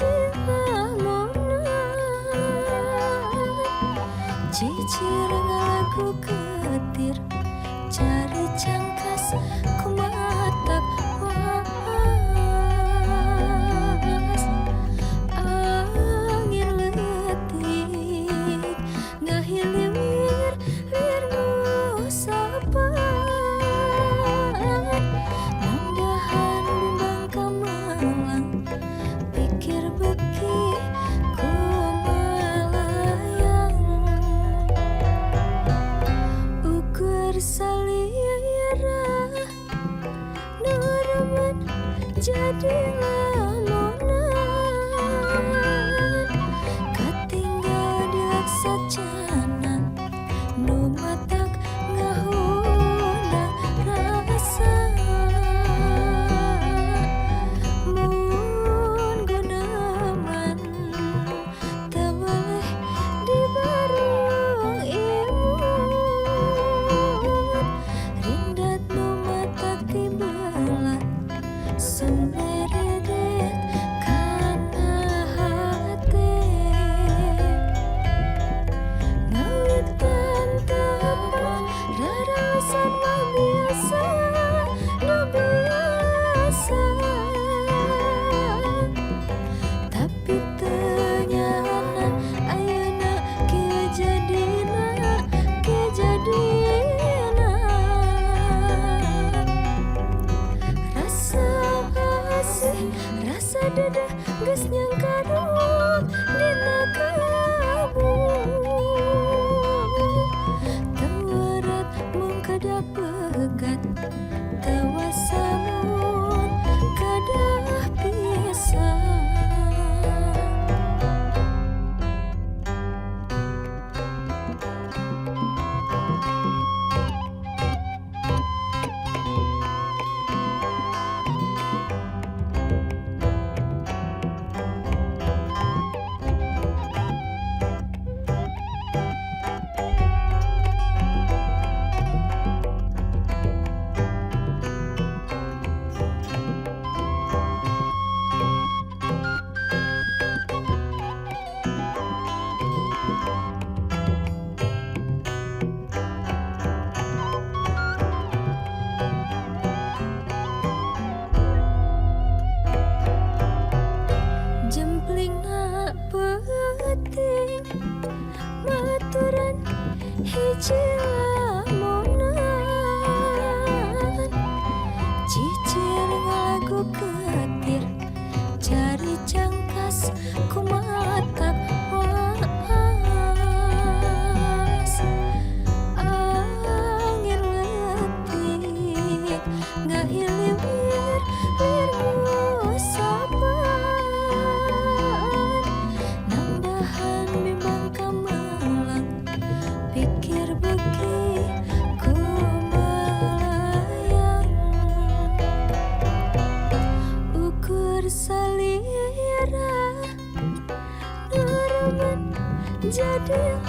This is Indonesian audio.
cicir lamunan, cicir ngalagu ketir, cari cangkas kumatak was, angin letik ngahilir lir ngusapan, nambahan bimbang kamalang, pikir beki kumalayang, ukur salira nuraman jadi lamunan, katinggal di laksacana nu matak ngahundang rasa, mun gunaman teu boleh dibarung imun, rindat nu matak tibelat sumberedet kana hate, ngawitan tepan rarasan mah biasa nu biasa, tapi teu nyana ayeuna kejadina rasa asih rasa dedah geus nyangkarut dina kabu, teu werat mun kada pegat, teu wasa mun kadah pisah. Jemplingna peuting maturan hiji lamunan, cicir ngalagu ketir, cari cangkas kumatak was, angin letik ngahilir lir ngusapan, nambahan bimbang kamalang, pikir beki kumalayang, ukur salira nuraman jadi